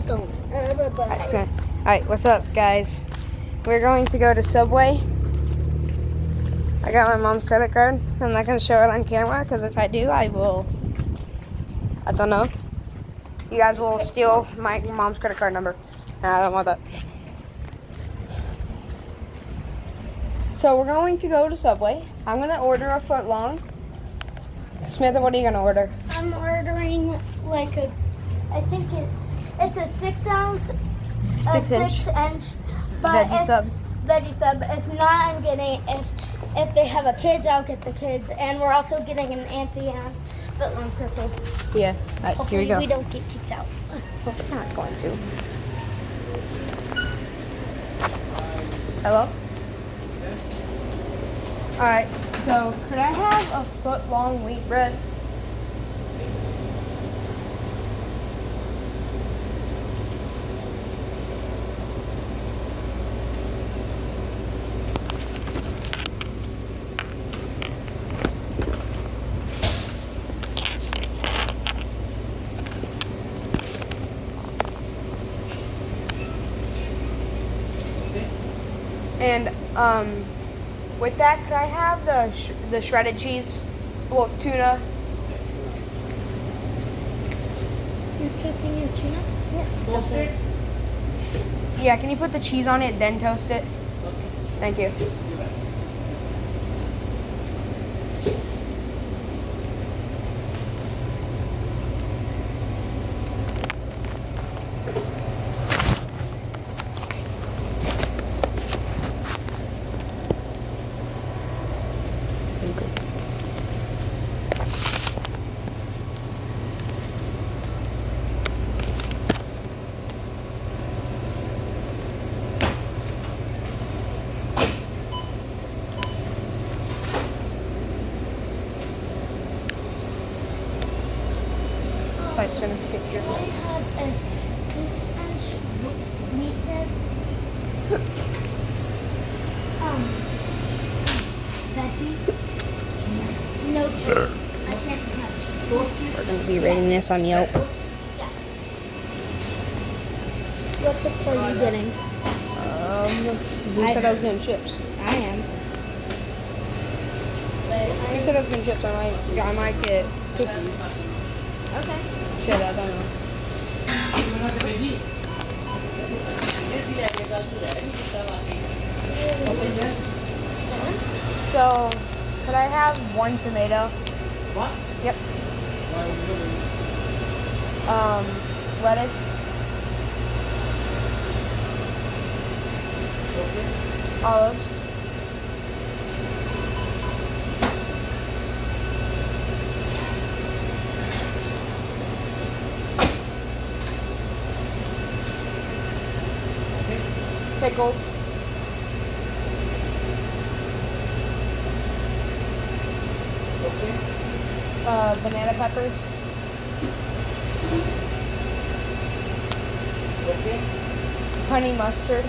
going. Alright, what's up, guys? We're going to go to Subway. I got my mom's credit card. I'm not going to show it on camera because if I do, I don't know. You guys will steal my mom's credit card number. And I don't want that. So we're going to go to Subway. I'm going to order a foot long. Samantha, what are you going to order? I'm ordering like I think it's a 6 ounce, Six inch. 6 inch, but Veggie sub. Veggie sub. If not, I'm getting if they have a kids, I'll get the kids, and we're also getting an Auntie Anne's footlong pretzel. Yeah. Alright, Hopefully here we go. we don't get kicked out. We're not going to. Hello? Alright, so could I have a foot long wheat bread? And with that, could I have the shredded cheese? Well, tuna. You're toasting your tuna? Toasted? Yeah, can you put the cheese on it, then toast it? Thank you. I'm just gonna get yours. I have a 6 inch wheat bread. Veggie. No cheese. I can't have cheese. We're gonna be rating this on Yelp. Yeah. What chips are you getting? Who said I was getting chips? I am. Who said I was getting chips? I might get cookies. Okay. Shit, I don't know. So, could I have one tomato? What? Yep. Lettuce. Olives. Pickles. Banana peppers. Honey mustard.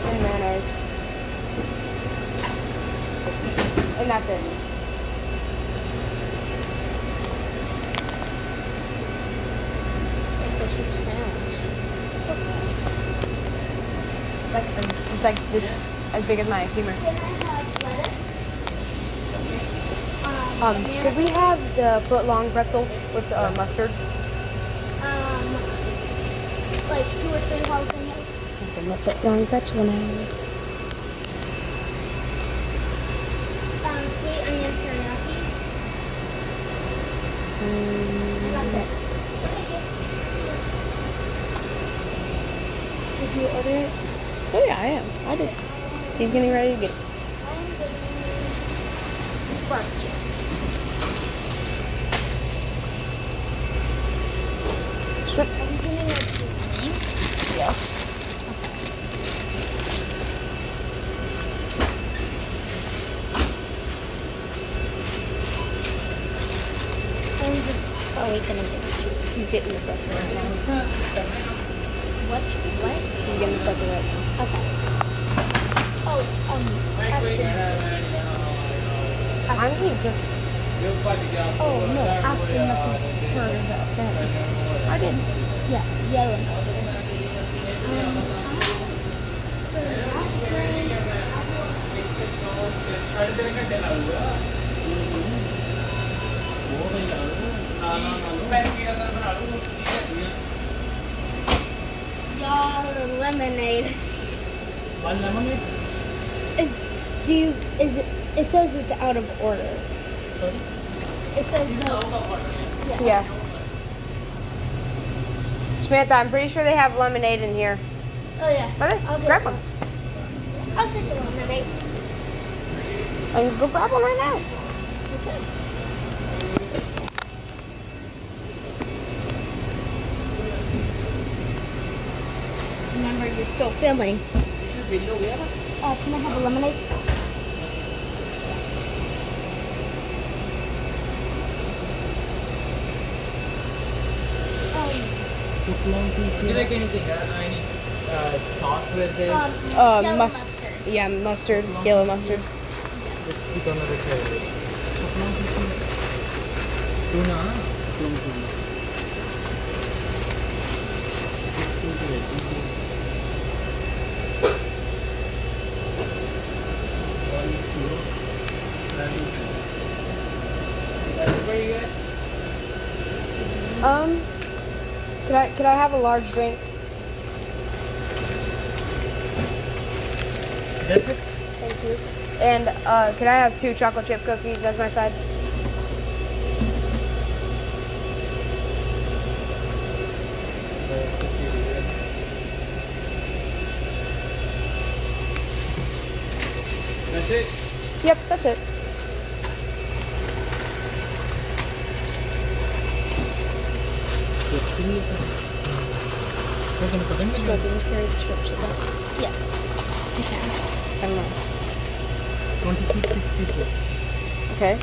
And mayonnaise. And that's it. It's a huge sandwich. It's like this, as big as my femur. Can I have lettuce? Could we have the foot long pretzel with mustard? Like 2 or 3 jalapenos. Okay, the foot long pretzel now. Sweet onion teriyaki. And that's it. Did you order it? Oh yeah, I am. I did. He's getting ready to get it. I'm getting barbecue. Sweet. Are you getting a green? Yes. I'm just probably gonna get the juice. He's getting the pretzel right now. What? He's getting the pretzel right now. Okay. Oh, Aspen. I'm getting cookies. Oh no, Astrid must have heard of the thing. I did. Yeah, yellow mustard. Y'all, lemonade. One lemonade? It says it's out of order. Sorry? It says no. Yeah. Samantha, I'm pretty sure they have lemonade in here. Oh yeah. Brother, I'll get grab one. I'll take a lemonade. I can go grab one right now. Okay. Remember, you're still filming. Can I have a lemonade? Would you like anything? Any sauce with this? Yellow Mustard. Yeah, mustard, yellow mustard. Let's put another tray. Tuna. Could I have a large drink? That's it? Thank you. And could I have 2 chocolate chip cookies as my side? That's it? Yep, that's it. We're gonna put them in Go, can you carry the chips with that? Yes, I can. I don't know. 26.64. Okay.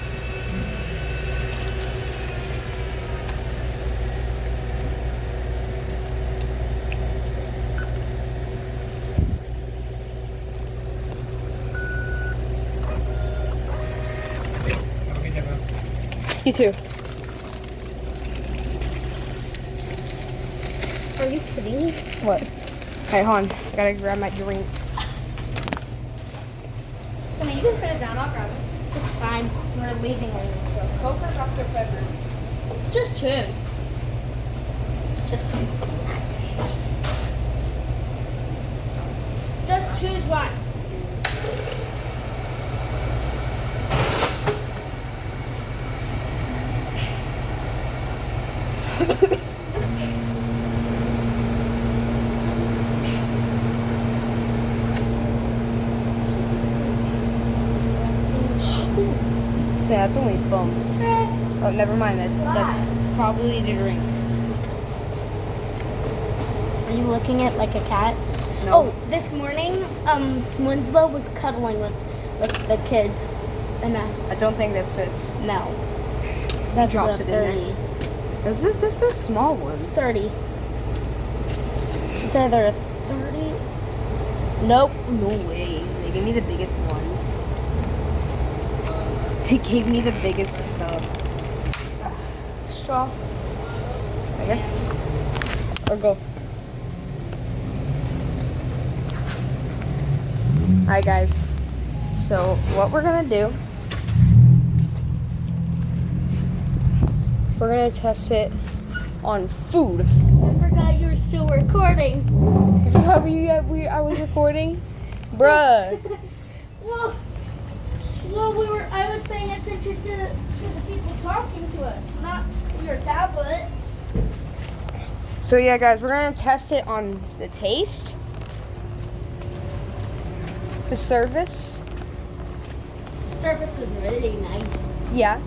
You too. Are you kidding me? What? Hey, hon. I gotta grab my drink. So you can set it down. I'll grab it. It's fine. We're leaving later, so Coke or Dr. Pepper? Just choose. Just choose. Just choose one. Yeah, it's only foam. Oh, never mind. That's probably the drink. Are you looking at like a cat? No. Oh, this morning, Winslow was cuddling with the kids and us. I don't think this fits. No. That's drops the it in 30. This is a small one. 30. It's either a 30. Nope. No way. They gave me the biggest one. They gave me the biggest cup. Straw. Okay. Or go. Alright guys. So what we're gonna do, we're gonna test it on food. I forgot you were still recording. I was recording? Bruh. Well, I was paying attention to the people talking to us, not your tablet. So yeah guys, we're gonna test it on the taste, the service, Service was really nice. yeah,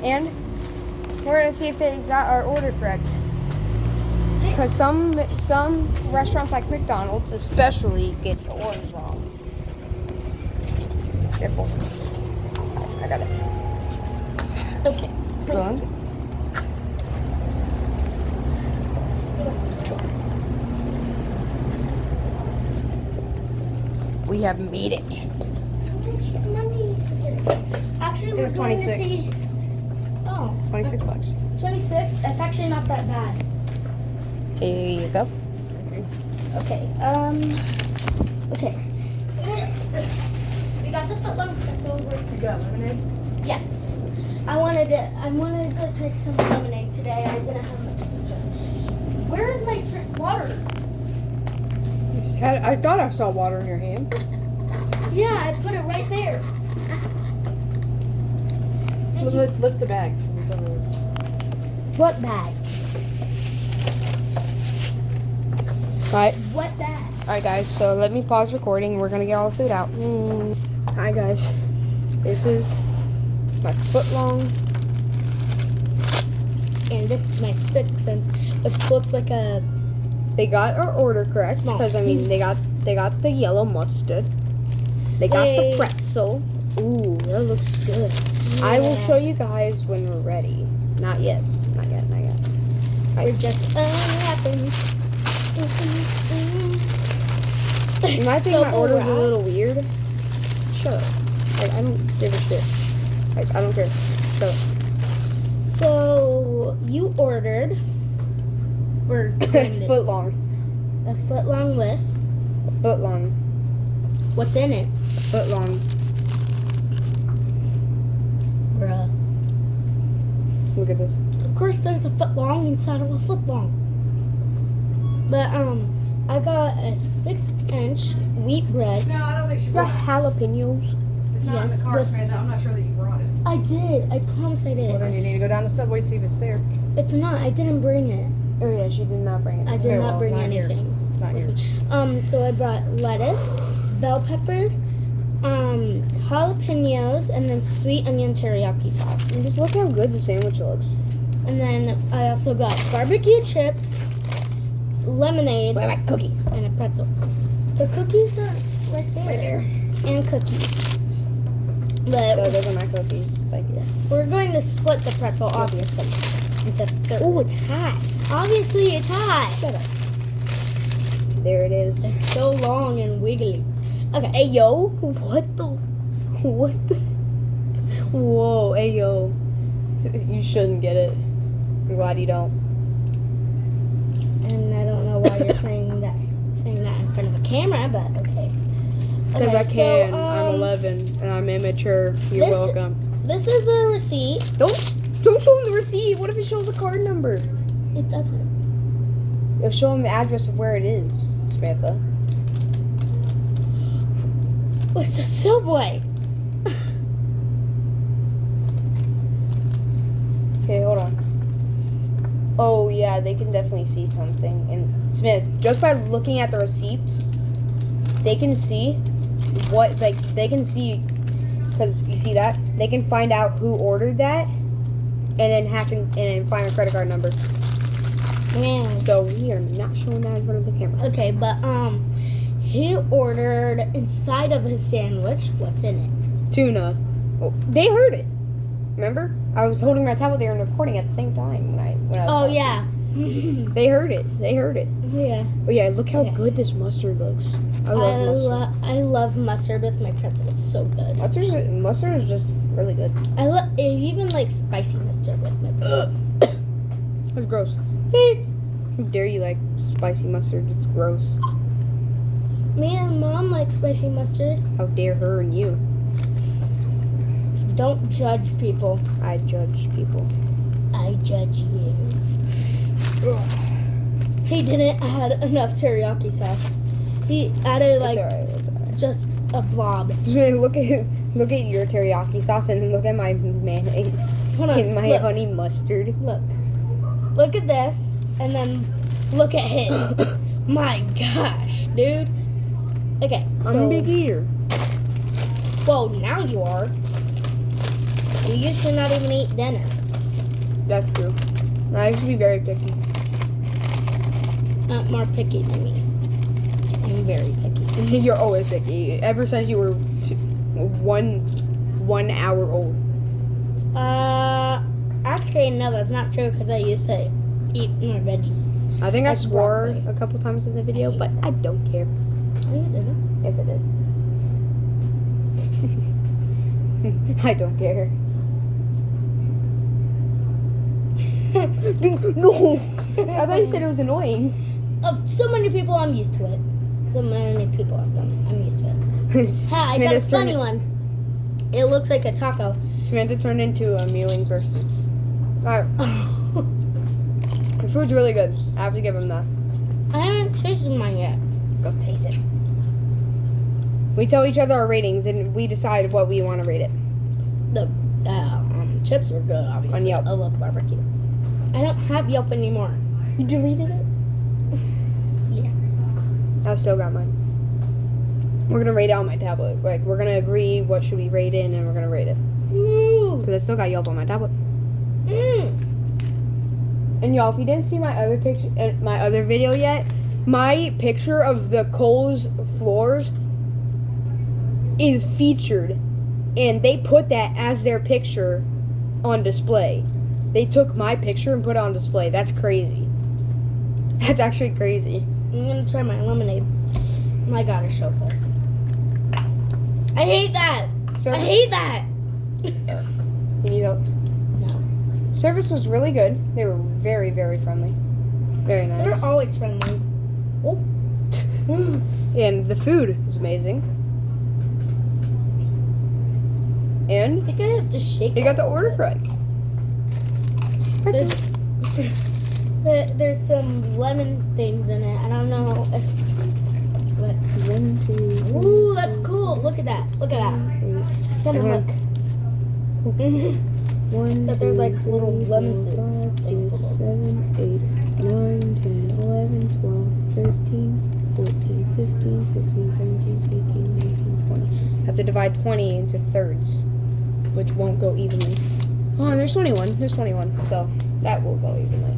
and we're gonna see if they got our order correct. Because some restaurants like McDonald's especially get the order wrong. Careful. I got it. Okay. Go on. We have made it. How much money is it? Actually, It we're was going to 26. see $26. 26? That's actually not that bad. Here you go. Okay, okay. We got the footlong pretzel. You got lemonade? Yes. I wanted to drink some lemonade today. I didn't have much to drink. Where is my water? I thought I saw water in your hand. Yeah, I put it right there. Did you? Lift the bag. What bag? Alright. What bag? Alright guys, so let me pause recording. We're gonna get all the food out. Hi guys. This is my footlong. And this is my 6 cents, which looks like a They got our order correct Small. because I mean they got the yellow mustard. They got Hey. the pretzel. Ooh, that looks good. I will Yeah. show you guys when we're ready. Not yet. Not yet. Not yet. We're just unwrapping. You might think my order's a little weird. Sure. I don't give a shit. I don't care. Sure. So you ordered Foot long. a foot long with Foot long. what's in it, Foot long. bruh? Look at this. Of course, there's a foot long inside of a foot long. But I got a 6-inch wheat bread. No, I don't think she Got brought it. jalapenos. It's not in Yes, the car, with- Samantha. I'm not sure that you brought it. I did. I promise I Well, then did. you need to go down to Subway see if it's there. It's not. I didn't bring it. Oh yeah, she did not bring it. I Okay, did well, not it's bring here. anything. It's not here. So I brought lettuce, bell peppers, jalapenos, and then sweet onion teriyaki sauce. And just look how good the sandwich looks. And then I also got barbecue chips, lemonade, Where are my cookies? and a pretzel. The cookies are right there. Right there. And cookies. So But those are my cookies. Thank you. we're going to split the pretzel, obviously. It's a third. Oh, it's hot. Obviously, it's hot. Shut up. There it is. It's so long and wiggly. Okay. Hey yo, what the? What the? Whoa, hey yo. You shouldn't get it. I'm glad you don't. And I don't know why you're saying that in front of a camera, but okay. Because Okay, I can. so, I'm 11 and I'm immature. You're this- welcome. This is the receipt. Don't show him the receipt. What if it shows the card number? It doesn't. It'll show him the address of where it is, Samantha. What's the Subway? Okay, hold on. Oh yeah, they can definitely see something. And Smith, just by looking at the receipt, they can see what they can see, because you see that they can find out who ordered that, and then find a credit card number. Man. So we are not showing that in front of the camera. Okay, but he ordered inside of his sandwich. What's in it? Tuna. Oh, they heard it. Remember? I was holding my tablet there and recording at the same time when I was Oh talking. yeah. They heard it. They heard it. Yeah. Oh yeah, look how Okay. good this mustard looks. I love mustard. I love mustard with my pretzel. It's so good. Mustard is just really good. I even like spicy mustard with my pretzel. That's gross. How dare you like spicy mustard? It's gross. Me and Mom like spicy mustard. How dare her and you? Don't judge people. I judge people. I judge you. He didn't add enough teriyaki sauce. He added like It's alright. It's alright. just a blob. Look at your teriyaki sauce and look at my mayonnaise Hold on. and my Look. honey mustard. Look at this, and then look at his. My gosh, dude. Okay, so I'm a big eater. whoa, now you are. You used to not even eat dinner. That's true. I used to be very picky. Not more picky than me. I'm very picky. You're always picky. Ever since you were 1 hour old. Actually, no, that's not true because I used to eat more veggies. I think I Like swore broccoli. a couple times in the video, but I don't care. Oh, you didn't? Yes, I did. I don't care. Dude, no. I thought you said it was annoying. So many people, I'm used to it. So many people have done it. I'm used to it. Ha, I got a Samanda's turned funny one. It looks like a taco. Samantha turned into a mewing person. Alright. The food's really good. I have to give him that. I haven't tasted mine yet. Go taste it. We tell each other our ratings and we decide what we want to rate it. The chips were good, obviously. On Yelp. I love barbecue. I don't have Yelp anymore. You deleted it? Yeah. I still got mine. We're gonna rate it on my tablet. Like we're gonna agree what should we rate it and we're gonna rate it. Because I still got Yelp on my tablet. And y'all, if you didn't see my other picture, my other video yet, my picture of the Kohl's floors is featured, and they put that as their picture on display. They took my picture and put it on display. That's crazy. That's actually crazy. I'm gonna try my lemonade. My God, it's so cold. I hate that. Service, I hate that. You need help? No. Service was really good. They were very, very friendly. Very nice. They're always friendly. Oh. And the food is amazing. I And think I have to shake you it got the a little order bit. correct. There's some lemon things in it. I don't know if. What? 1, 2. Ooh, that's cool. Look at that. Look at that. Kind of look. 1, But there's like 2, little 3, lemon 4, 5, things. 6, 7, 8, 9, 10, 11, 12, 13, 14, 15, 16, 17, 18, 19, 20. Have to divide 20 into thirds, which won't go evenly. Oh, and there's 21. There's 21, so that will go evenly.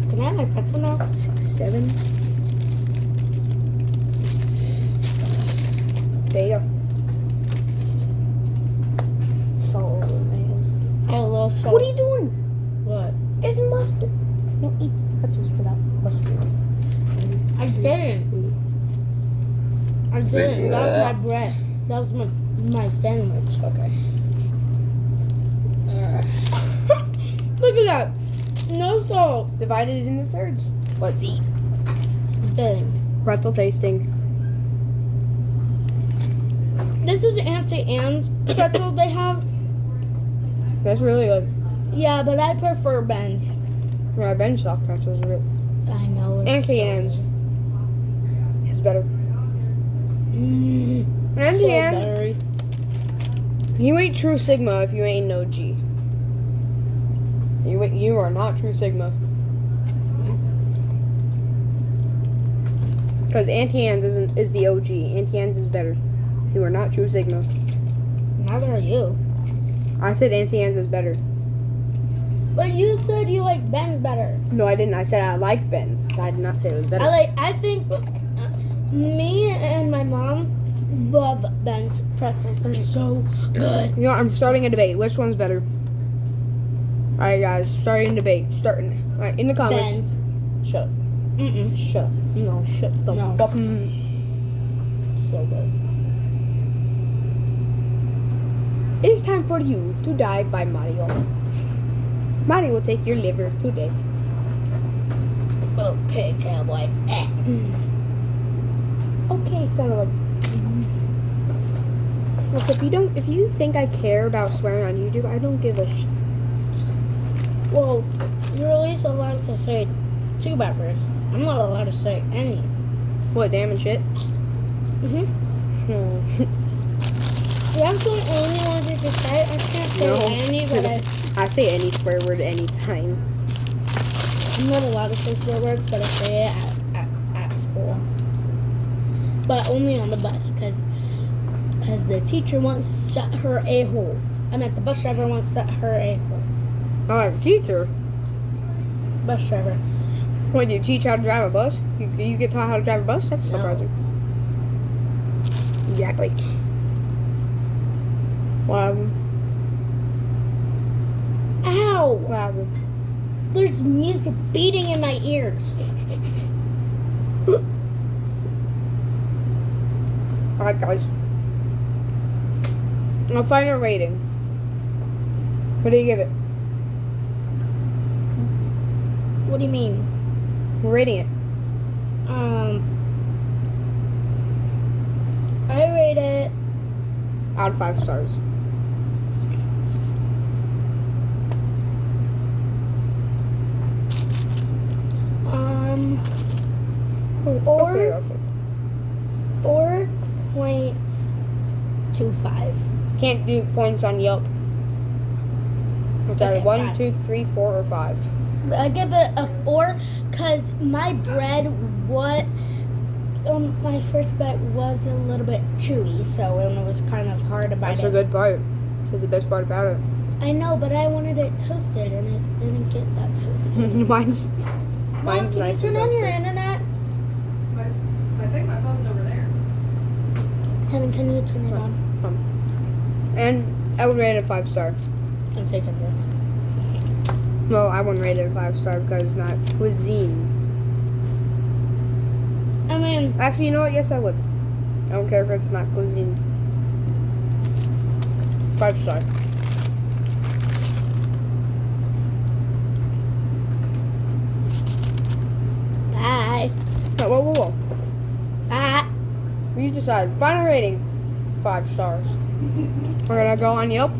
Can I have my pretzel now? 6, 7. There you go. Salt all over my hands. I have a little salt. What are you doing? What? There's mustard. Don't eat pretzels without mustard. I didn't. I didn't. That was my bread. That was my sandwich. Okay. Look at that. No salt. Divided it into thirds. Let's eat. Dang. Pretzel tasting. This is Auntie Anne's pretzel they have. That's really good. Yeah, but I prefer Ben's. My bench soft pretzels are good. I know. It's Auntie Anne's is better. Auntie so Anne, buttery. you ain't true Sigma if you ain't no G. You are not true Sigma. Because Auntie Anne's is the OG. Auntie Anne's is better. You are not true Sigma. Neither are you. I said Auntie Anne's is better. But you said you like Ben's better. No, I didn't. I said I liked Ben's. I did not say it was better. I think me and my mom love Ben's pretzels. They're so good. You know, I'm starting a debate. Which one's better? Alright, guys. Starting a debate. Starting. Alright, in the comments. Ben's. Shut up. Shut up. No, shut the No. fucking... So good. It's time for you to die by Mario. Mario will take your liver today. Okay, cowboy. Okay, son of a... Look, if you think I care about swearing on YouTube, I don't give a Well, you're at least allowed to say two bad words. I'm not allowed to say any. What, damn and shit? Yeah, I'm the only one who can say it. I can't say No. any, but I say any swear word anytime. I'm not allowed to say swear words, but I say it at school. But only on the bus, because the teacher once shut her a-hole. I meant the bus driver once shut her a-hole. Alright, teacher. Bus driver. When you teach how to drive a bus? You get taught how to drive a bus? That's No. surprising. Exactly. What happened? Ow! What happened? There's music beating in my ears. Alright, guys. I'll find a rating. What do you give it? What do you mean? Rating it. I rate it Out of 5 stars. Or 4.25. Can't do points on Yelp. It's either Okay, 1, fine. 2, 3, 4, or 5. I give it a 4 because my bread, my first bite was a little bit chewy, so it was kind of hard to bite That's it. a good part. That's the best part about it. I know, but I wanted it toasted, and it didn't get that toasted. mine's Mom, mine's can nice you and turn on your toasted. internet? I think my phone's over there. Tevin, can you turn it on? And I would rate it a 5 star. I'm taking this. No, I wouldn't rate it a 5 star because it's not cuisine. I mean, Actually, you know what? Yes, I would. I don't care if it's not cuisine. 5 star. bye. No, whoa. Bye. You decide. Final rating, 5 stars. We're gonna go on Yelp.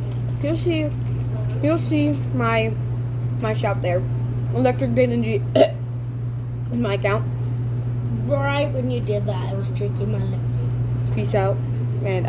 You'll see my shop there. Electric Data G in my account. Right when you did that, I was drinking my lemonade. Peace out. And